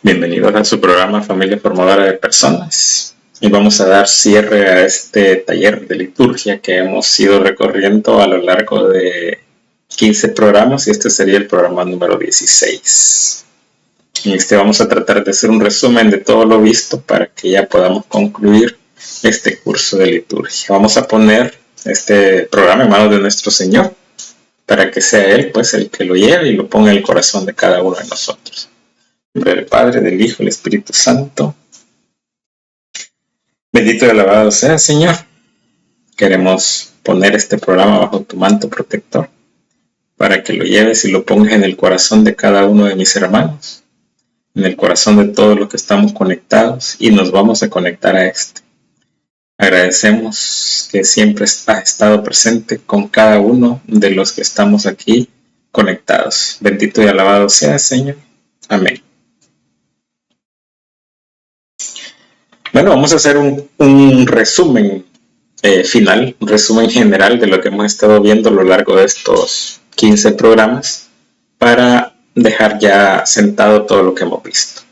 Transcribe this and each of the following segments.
Bienvenidos a su programa Familia Formadora de Personas. Y vamos a dar cierre a este taller de liturgia que hemos ido recorriendo a lo largo de 15 programas y este sería el programa número 16. En este vamos a tratar de hacer un resumen de todo lo visto para que ya podamos concluir este curso de liturgia. Vamos a poner este programa en manos de nuestro Señor para que sea Él pues el que lo lleve y lo ponga en el corazón de cada uno de nosotros. En nombre del Padre, del Hijo y del Espíritu Santo. Bendito y alabado sea, Señor. Queremos poner este programa bajo tu manto protector para que lo lleves y lo pongas en el corazón de cada uno de mis hermanos, en el corazón de todos los que estamos conectados y nos vamos a conectar a este. Agradecemos que siempre has estado presente con cada uno de los que estamos aquí conectados. Bendito y alabado sea, Señor. Amén. Bueno, vamos a hacer un resumen final, un resumen general de lo que hemos estado viendo a lo largo de estos 15 programas para dejar ya sentado todo lo que hemos visto.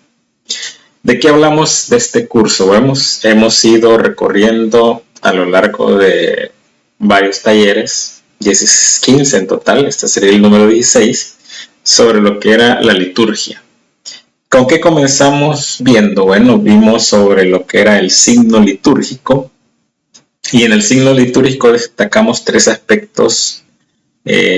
¿De qué hablamos de este curso? Hemos ido recorriendo a lo largo de varios talleres, 15 en total, este sería el número 16, sobre lo que era la liturgia. ¿Con qué comenzamos viendo? Bueno, vimos sobre lo que era el signo litúrgico y en el signo litúrgico destacamos 3 aspectos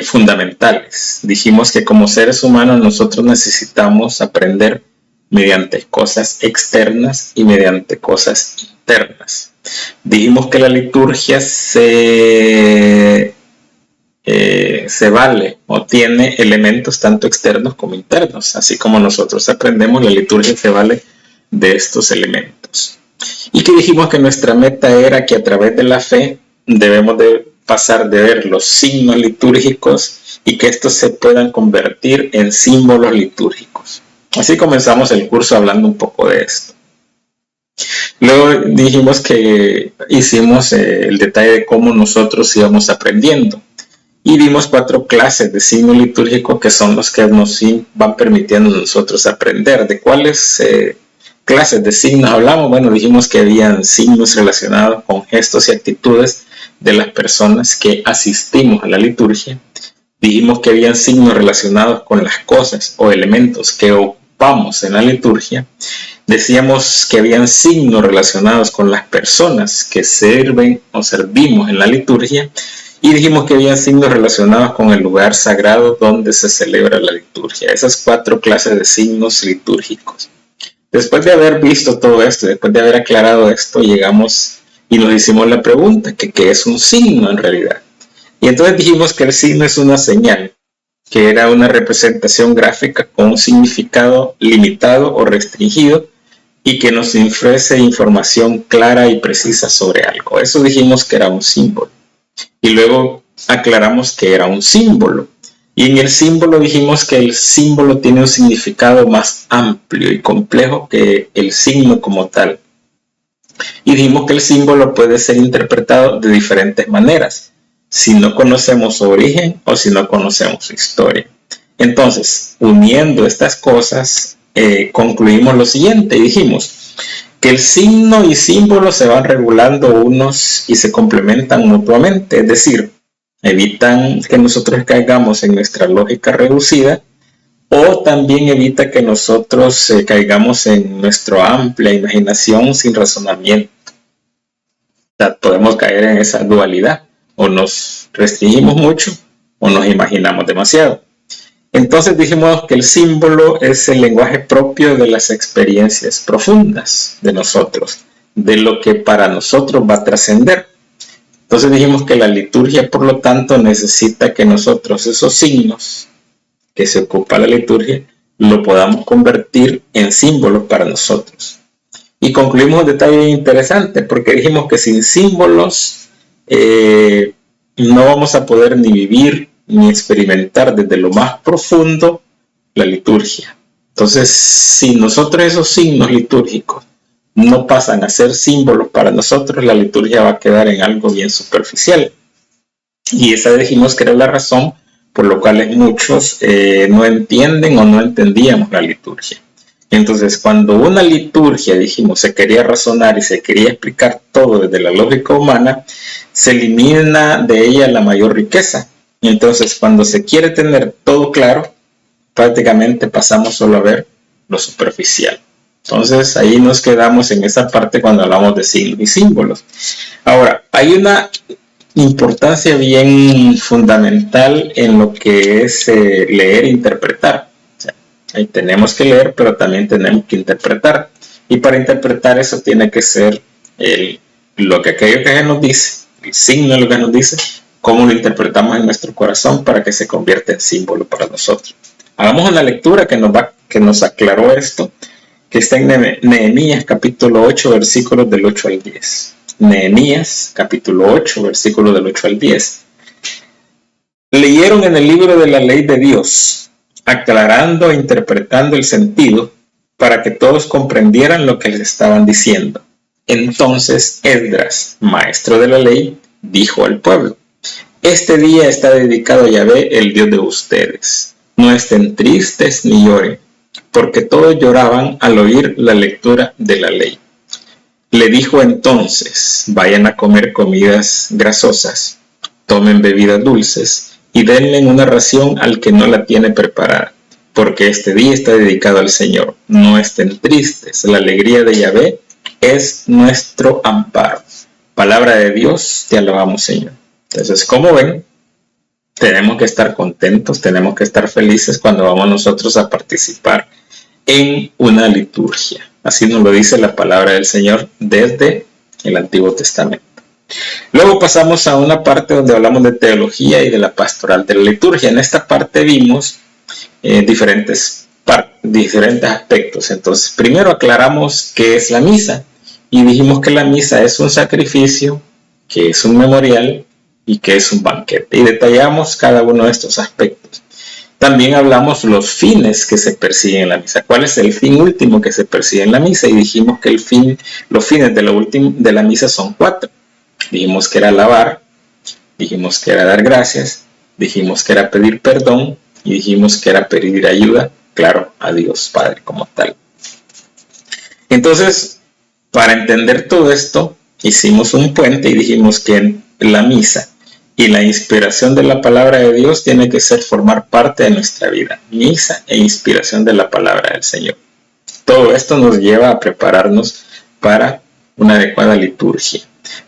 fundamentales. Dijimos que como seres humanos nosotros necesitamos aprender mediante cosas externas y mediante cosas internas. Dijimos que la liturgia se vale o tiene elementos tanto externos como internos. Así como nosotros aprendemos, la liturgia se vale de estos elementos. Y que dijimos que nuestra meta era que a través de la fe debemos de pasar de ver los signos litúrgicos y que estos se puedan convertir en símbolos litúrgicos. Así comenzamos el curso hablando un poco de esto. Luego dijimos que hicimos el detalle de cómo nosotros íbamos aprendiendo. Y vimos 4 clases de signo litúrgico que son los que nos van permitiendo a nosotros aprender. ¿De cuáles clases de signos hablamos? Bueno, dijimos que habían signos relacionados con gestos y actitudes de las personas que asistimos a la liturgia. Dijimos que habían signos relacionados con las cosas o elementos que ocupamos en la liturgia. Decíamos que habían signos relacionados con las personas que sirven o servimos en la liturgia. Y dijimos que había signos relacionados con el lugar sagrado donde se celebra la liturgia. Esas 4 clases de signos litúrgicos. Después de haber visto todo esto, después de haber aclarado esto, llegamos y nos hicimos la pregunta, ¿qué es un signo en realidad? Y entonces dijimos que el signo es una señal, que era una representación gráfica con un significado limitado o restringido y que nos ofrece información clara y precisa sobre algo. Eso dijimos que era un símbolo. Y luego aclaramos que era un símbolo. Y en el símbolo dijimos que el símbolo tiene un significado más amplio y complejo que el signo como tal. Y dijimos que el símbolo puede ser interpretado de diferentes maneras, si no conocemos su origen o si no conocemos su historia. Entonces, uniendo estas cosas, concluimos lo siguiente y dijimos que el signo y símbolo se van regulando unos y se complementan mutuamente, es decir, evitan que nosotros caigamos en nuestra lógica reducida o también evita que nosotros caigamos en nuestra amplia imaginación sin razonamiento. O sea, podemos caer en esa dualidad, o nos restringimos mucho o nos imaginamos demasiado. Entonces dijimos que el símbolo es el lenguaje propio de las experiencias profundas de nosotros, de lo que para nosotros va a trascender. Entonces dijimos que la liturgia, por lo tanto, necesita que nosotros esos signos que se ocupa la liturgia, lo podamos convertir en símbolos para nosotros. Y concluimos un detalle interesante, porque dijimos que sin símbolos no vamos a poder ni vivir ni experimentar desde lo más profundo la liturgia. Entonces, si nosotros esos signos litúrgicos no pasan a ser símbolos para nosotros, la liturgia va a quedar en algo bien superficial. Y esa dijimos que era la razón por lo cual muchos no entienden o no entendíamos la liturgia. Entonces, cuando una liturgia, dijimos, se quería razonar y se quería explicar todo desde la lógica humana, se elimina de ella la mayor riqueza. Entonces, cuando se quiere tener todo claro, prácticamente pasamos solo a ver lo superficial. Entonces, ahí nos quedamos en esa parte cuando hablamos de signos y símbolos. Ahora, hay una importancia bien fundamental en lo que es leer e interpretar. O sea, ahí tenemos que leer, pero también tenemos que interpretar. Y para interpretar eso tiene que ser aquello que nos dice, el signo de lo que nos dice, cómo lo interpretamos en nuestro corazón para que se convierta en símbolo para nosotros. Hagamos una lectura que nos aclaró esto, que está en Nehemías capítulo 8, versículos del 8 al 10. Nehemías capítulo 8, versículos del 8 al 10. Leyeron en el libro de la ley de Dios, aclarando e interpretando el sentido para que todos comprendieran lo que les estaban diciendo. Entonces Esdras, maestro de la ley, dijo al pueblo: este día está dedicado a Yahvé, el Dios de ustedes. No estén tristes ni lloren, porque todos lloraban al oír la lectura de la ley. Le dijo entonces: vayan a comer comidas grasosas, tomen bebidas dulces y denle una ración al que no la tiene preparada, porque este día está dedicado al Señor. No estén tristes, la alegría de Yahvé es nuestro amparo. Palabra de Dios, te alabamos, Señor. Entonces, como ven, tenemos que estar contentos, tenemos que estar felices cuando vamos nosotros a participar en una liturgia. Así nos lo dice la palabra del Señor desde el Antiguo Testamento. Luego pasamos a una parte donde hablamos de teología y de la pastoral de la liturgia. En esta parte vimos diferentes aspectos. Entonces, primero aclaramos qué es la misa y dijimos que la misa es un sacrificio, que es un memorial y que es un banquete. Y detallamos cada uno de estos aspectos. También hablamos los fines que se persiguen en la misa. ¿Cuál es el fin último que se persigue en la misa? Y dijimos que los fines de la misa son 4. Dijimos que era alabar, dijimos que era dar gracias, dijimos que era pedir perdón y dijimos que era pedir ayuda, claro, a Dios Padre como tal. Entonces, para entender todo esto, hicimos un puente y dijimos que la misa y la inspiración de la palabra de Dios tiene que formar parte de nuestra vida. Misa e inspiración de la palabra del Señor. Todo esto nos lleva a prepararnos para una adecuada liturgia.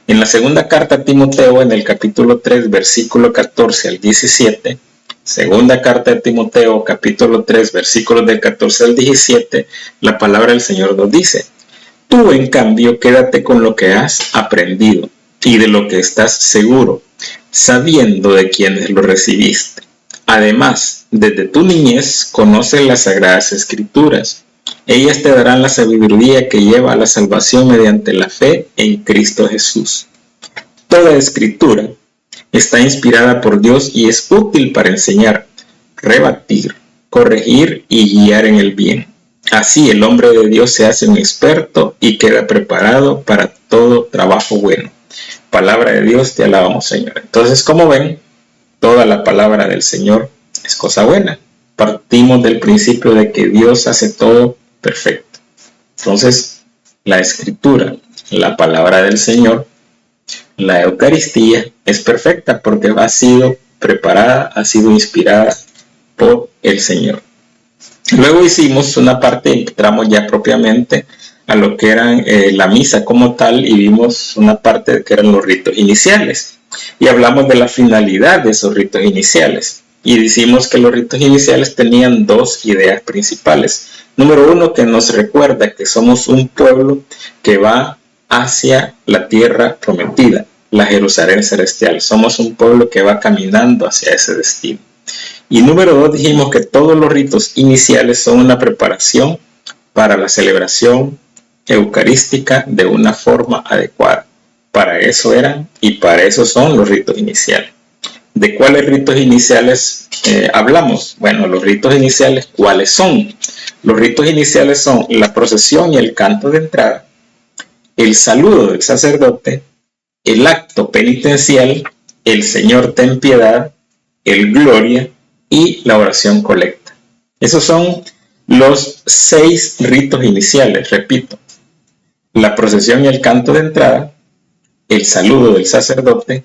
En la segunda carta a Timoteo, en el capítulo 3, versículo 14 al 17, segunda carta de Timoteo, capítulo 3, versículos del 14 al 17, la palabra del Señor nos dice: tú, en cambio, quédate con lo que has aprendido y de lo que estás seguro, sabiendo de quienes lo recibiste. Además, desde tu niñez conoces las sagradas escrituras. Ellas te darán la sabiduría que lleva a la salvación mediante la fe en Cristo Jesús. Toda escritura está inspirada por Dios y es útil para enseñar, rebatir, corregir y guiar en el bien. Así el hombre de Dios se hace un experto y queda preparado para todo trabajo bueno. Palabra de Dios, te alabamos, Señor. Entonces, como ven, toda la palabra del Señor es cosa buena. Partimos del principio de que Dios hace todo perfecto. Entonces, la Escritura, la palabra del Señor, la Eucaristía es perfecta porque ha sido preparada, ha sido inspirada por el Señor. Luego hicimos una parte, entramos ya propiamente a lo que eran la misa como tal y vimos una parte que eran los ritos iniciales. Y hablamos de la finalidad de esos ritos iniciales. Y decimos que los ritos iniciales tenían 2 ideas principales. Número 1, que nos recuerda que somos un pueblo que va hacia la tierra prometida, la Jerusalén celestial. Somos un pueblo que va caminando hacia ese destino. Y número 2, dijimos que todos los ritos iniciales son una preparación para la celebración eucarística de una forma adecuada. Para eso eran y para eso son los ritos iniciales. ¿De cuáles ritos iniciales hablamos? Bueno, los ritos iniciales, ¿cuáles son? Los ritos iniciales son la procesión y el canto de entrada, el saludo del sacerdote, el acto penitencial, el Señor ten piedad, el gloria y la oración colecta. Esos son los 6 ritos iniciales, repito: la procesión y el canto de entrada, el saludo del sacerdote,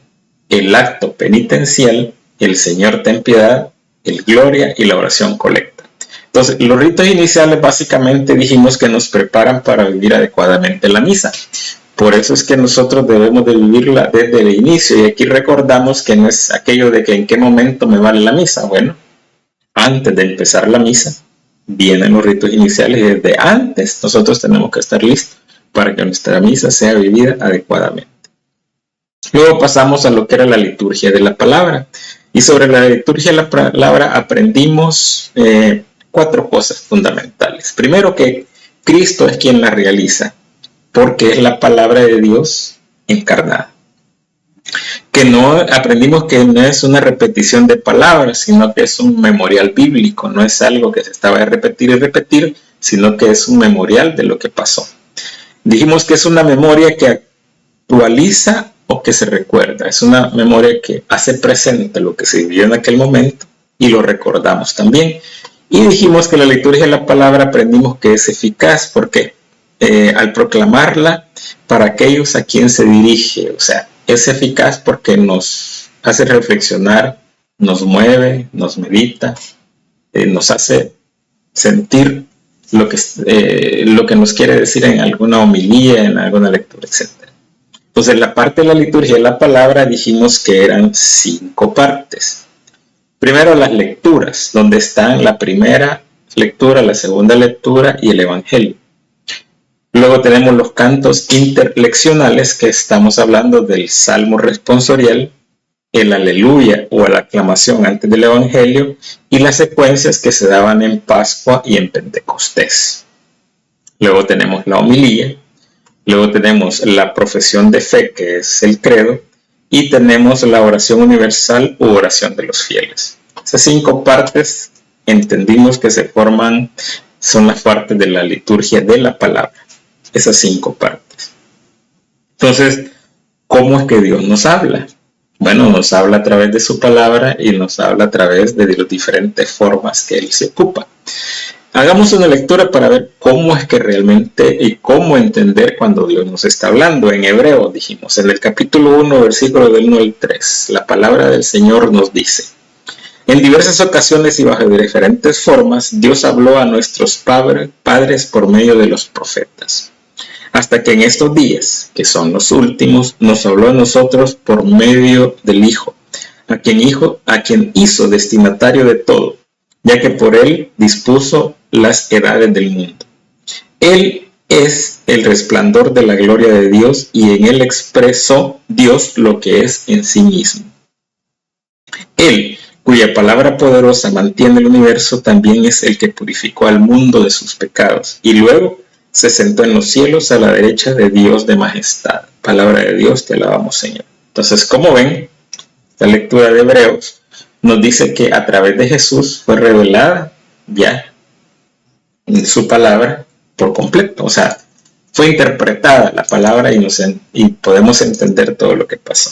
el acto penitencial, el Señor ten piedad, el gloria y la oración colecta. Entonces, los ritos iniciales básicamente dijimos que nos preparan para vivir adecuadamente la misa. Por eso es que nosotros debemos de vivirla desde el inicio. Y aquí recordamos que no es aquello de que en qué momento me vale la misa. Bueno, antes de empezar la misa vienen los ritos iniciales y desde antes nosotros tenemos que estar listos para que nuestra misa sea vivida adecuadamente. Luego pasamos a lo que era la liturgia de la palabra. Y sobre la liturgia de la palabra aprendimos 4 cosas fundamentales. Primero, que Cristo es quien la realiza, porque es la palabra de Dios encarnada. Que no aprendimos que no es una repetición de palabras, sino que es un memorial bíblico. No es algo que se estaba de repetir y repetir, sino que es un memorial de lo que pasó. Dijimos que es una memoria que actualiza o que se recuerda. Es una memoria que hace presente lo que se vivió en aquel momento y lo recordamos también. Y dijimos que la liturgia de la palabra aprendimos que es eficaz porque al proclamarla para aquellos a quien se dirige, o sea, es eficaz porque nos hace reflexionar, nos mueve, nos medita, nos hace sentir lo que nos quiere decir en alguna homilía, en alguna lectura, etc. Entonces, la parte de la liturgia de la palabra dijimos que eran 5 partes. Primero, las lecturas, donde están la primera lectura, la segunda lectura y el evangelio. Luego tenemos los cantos interleccionales, que estamos hablando del salmo responsorial, el aleluya o la aclamación antes del evangelio, y las secuencias que se daban en Pascua y en Pentecostés. Luego tenemos la homilía. Luego tenemos la profesión de fe, que es el credo, y tenemos la oración universal u oración de los fieles. Esas 5 partes entendimos que son las partes de la liturgia de la palabra. Esas 5 partes. Entonces, ¿cómo es que Dios nos habla? Bueno, nos habla a través de su palabra y nos habla a través de las diferentes formas que Él se ocupa. Hagamos una lectura para ver cómo es que realmente y cómo entender cuando Dios nos está hablando. En Hebreo dijimos, en el capítulo 1, versículo del 1 al 3, la palabra del Señor nos dice: en diversas ocasiones y bajo diferentes formas, Dios habló a nuestros padres por medio de los profetas. Hasta que en estos días, que son los últimos, nos habló a nosotros por medio del Hijo, a quien hizo destinatario de todo, ya que por él dispuso las edades del mundo. Él es el resplandor de la gloria de Dios y en él expresó Dios lo que es en sí mismo. Él, cuya palabra poderosa mantiene el universo, también es el que purificó al mundo de sus pecados y luego se sentó en los cielos a la derecha de Dios de majestad. Palabra de Dios, te alabamos, Señor. Entonces, como ven, esta lectura de Hebreos nos dice que a través de Jesús fue revelada ya su palabra por completo. O sea, fue interpretada la palabra y podemos entender todo lo que pasó.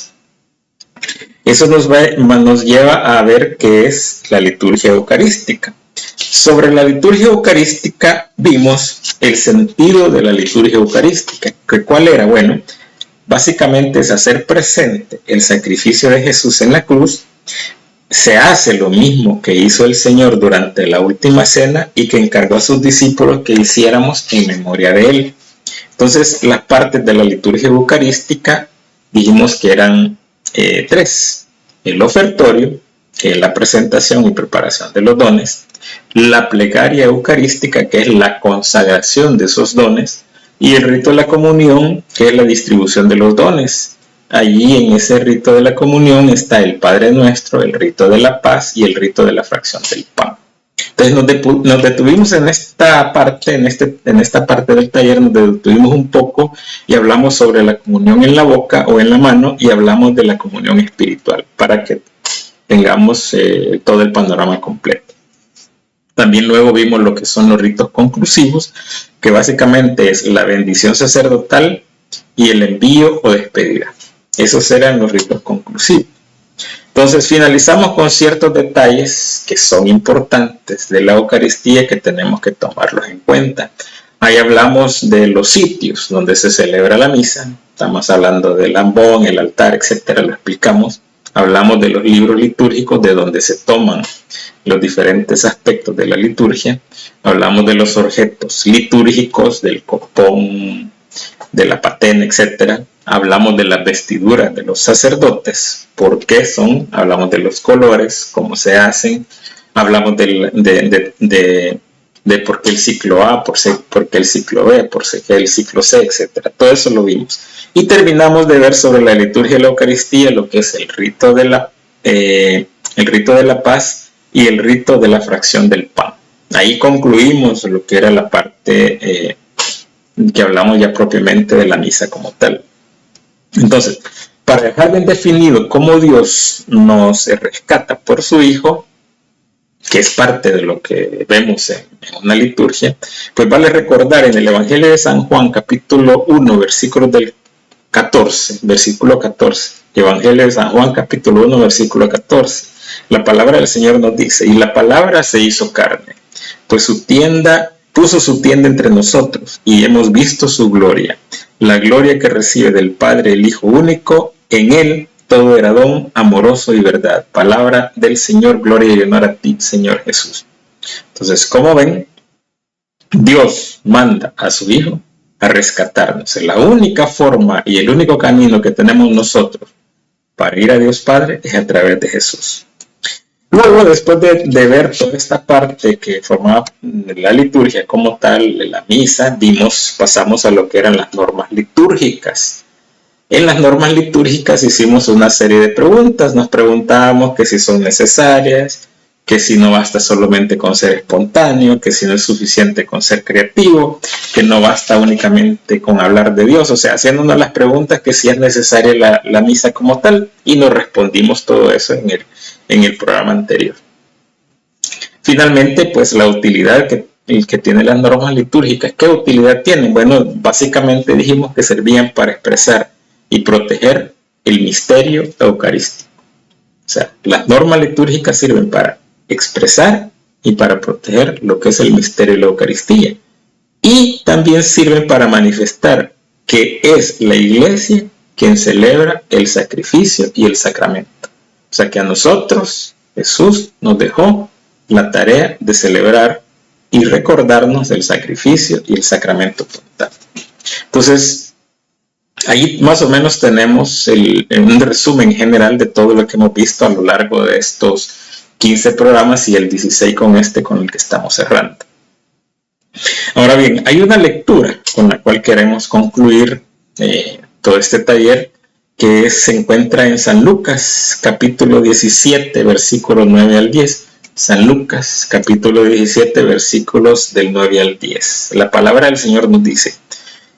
Eso nos lleva a ver qué es la liturgia eucarística. Sobre la liturgia eucarística vimos el sentido de la liturgia eucarística. ¿Cuál era? Bueno, básicamente es hacer presente el sacrificio de Jesús en la cruz. Se hace lo mismo que hizo el Señor durante la última cena y que encargó a sus discípulos que hiciéramos en memoria de Él. Entonces, las partes de la liturgia eucarística dijimos que eran 3. El ofertorio, que es la presentación y preparación de los dones. La plegaria eucarística, que es la consagración de esos dones. Y el rito de la comunión, que es la distribución de los dones. Allí en ese rito de la comunión está el Padre Nuestro, el rito de la paz y el rito de la fracción del pan. Entonces nos detuvimos en esta parte, en esta parte del taller, nos detuvimos un poco y hablamos sobre la comunión en la boca o en la mano y hablamos de la comunión espiritual para que tengamos todo el panorama completo. También luego vimos lo que son los ritos conclusivos, que básicamente es la bendición sacerdotal y el envío o despedida. Esos eran los ritos conclusivos. Entonces finalizamos con ciertos detalles que son importantes de la Eucaristía que tenemos que tomarlos en cuenta. Ahí hablamos de los sitios donde se celebra la misa. Estamos hablando del ambón, el altar, etcétera, lo explicamos. Hablamos de los libros litúrgicos de donde se toman los diferentes aspectos de la liturgia. Hablamos de los objetos litúrgicos, del copón, de la patena, etcétera. Hablamos de las vestiduras de los sacerdotes, por qué son, hablamos de los colores, cómo se hacen, hablamos de por qué el ciclo A, por qué el ciclo B, por qué el ciclo C, etcétera. Todo eso lo vimos. Y terminamos de ver sobre la liturgia de la Eucaristía, lo que es el rito de la paz y el rito de la fracción del pan. Ahí concluimos lo que era la parte que hablamos ya propiamente de la misa como tal. Entonces, para dejar bien definido cómo Dios nos rescata por su Hijo, que es parte de lo que vemos en una liturgia, pues vale recordar en el Evangelio de San Juan, capítulo 1, versículo 14, Evangelio de San Juan, capítulo 1, versículo 14, la palabra del Señor nos dice, y la palabra se hizo carne, pues puso su tienda entre nosotros, y hemos visto su gloria, la gloria que recibe del Padre el Hijo único, en él todo era don, amoroso y verdad. Palabra del Señor, gloria y honor a ti, Señor Jesús. Entonces, como ven, Dios manda a su Hijo a rescatarnos. La única forma y el único camino que tenemos nosotros para ir a Dios Padre es a través de Jesús. Luego, después de ver toda esta parte que formaba la liturgia como tal, la misa, pasamos a lo que eran las normas litúrgicas. En las normas litúrgicas hicimos una serie de preguntas. Nos preguntábamos que si son necesarias, que si no basta solamente con ser espontáneo, que si no es suficiente con ser creativo, que no basta únicamente con hablar de Dios. O sea, haciéndonos las preguntas que si es necesaria la misa como tal, y nos respondimos todo eso en el programa anterior. Finalmente, pues la utilidad que tienen las normas litúrgicas. ¿Qué utilidad tienen? Bueno, básicamente dijimos que servían para expresar y proteger el misterio eucarístico. O sea, las normas litúrgicas sirven para expresar y para proteger lo que es el misterio de la Eucaristía. Y también sirven para manifestar que es la Iglesia quien celebra el sacrificio y el sacramento. O sea que a nosotros Jesús nos dejó la tarea de celebrar y recordarnos del sacrificio y el sacramento total. Entonces, ahí más o menos tenemos un resumen general de todo lo que hemos visto a lo largo de estos 15 programas y el 16 con el que estamos cerrando. Ahora bien, hay una lectura con la cual queremos concluir todo este taller que se encuentra en San Lucas, capítulo 17, versículos 9 al 10. San Lucas, capítulo 17, versículos del 9 al 10. La palabra del Señor nos dice: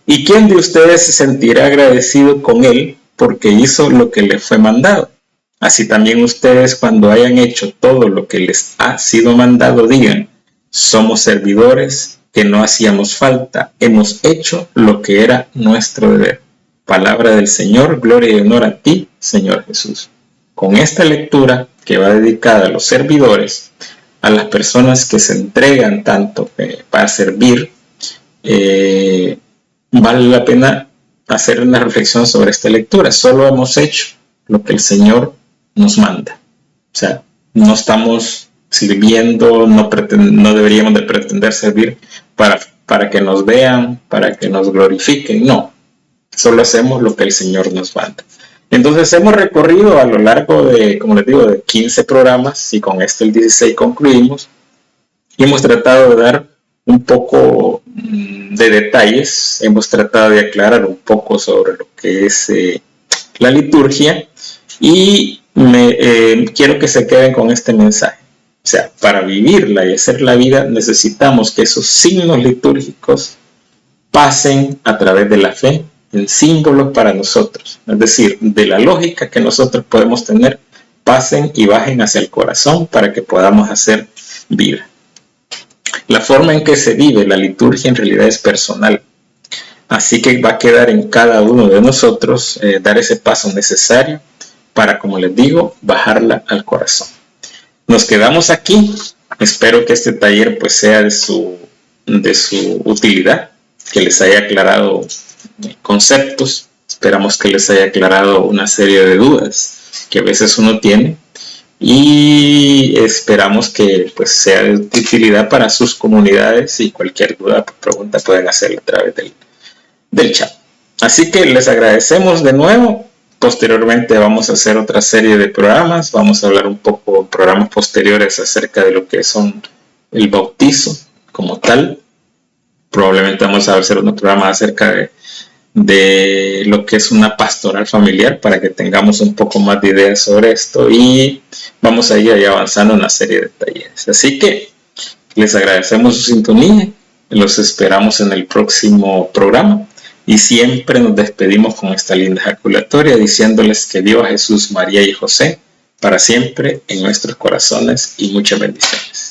¿Y quién de ustedes se sentirá agradecido con él porque hizo lo que le fue mandado? Así también ustedes, cuando hayan hecho todo lo que les ha sido mandado, digan: somos servidores que no hacíamos falta, hemos hecho lo que era nuestro deber. Palabra del Señor, gloria y honor a ti, Señor Jesús. Con esta lectura, que va dedicada a los servidores, a las personas que se entregan tanto para servir, vale la pena hacer una reflexión sobre esta lectura. Solo hemos hecho lo que el Señor nos manda. O sea, no estamos sirviendo, no deberíamos de pretender servir para que nos vean, para que nos glorifiquen. No, solo hacemos lo que el Señor nos manda. Entonces hemos recorrido a lo largo de, como les digo, de 15 programas, y con esto el 16 concluimos, y hemos tratado de dar un poco de detalles, hemos tratado de aclarar un poco sobre lo que es la liturgia, y quiero que se queden con este mensaje. O sea, para vivirla y hacer la vida necesitamos que esos signos litúrgicos pasen a través de la fe en símbolos para nosotros, es decir, de la lógica que nosotros podemos tener, pasen y bajen hacia el corazón para que podamos hacer vida. La forma en que se vive la liturgia en realidad es personal, así que va a quedar en cada uno de nosotros dar ese paso necesario para, como les digo, bajarla al corazón. Nos quedamos aquí. Espero que este taller pues sea de su utilidad, que les haya aclarado conceptos. Esperamos que les haya aclarado una serie de dudas que a veces uno tiene, y esperamos que pues sea de utilidad para sus comunidades, y cualquier duda o pregunta pueden hacerlo a través del chat. Así que les agradecemos de nuevo. Posteriormente vamos a hacer otra serie de programas. Vamos a hablar un poco en programas posteriores acerca de lo que son el bautizo como tal. Probablemente vamos a hacer un programa acerca de lo que es una pastoral familiar, para que tengamos un poco más de ideas sobre esto, y vamos a ir ahí avanzando en una serie de talleres. Así que les agradecemos su sintonía, los esperamos en el próximo programa, y siempre nos despedimos con esta linda ejaculatoria diciéndoles que viva Jesús, María y José para siempre en nuestros corazones, y muchas bendiciones.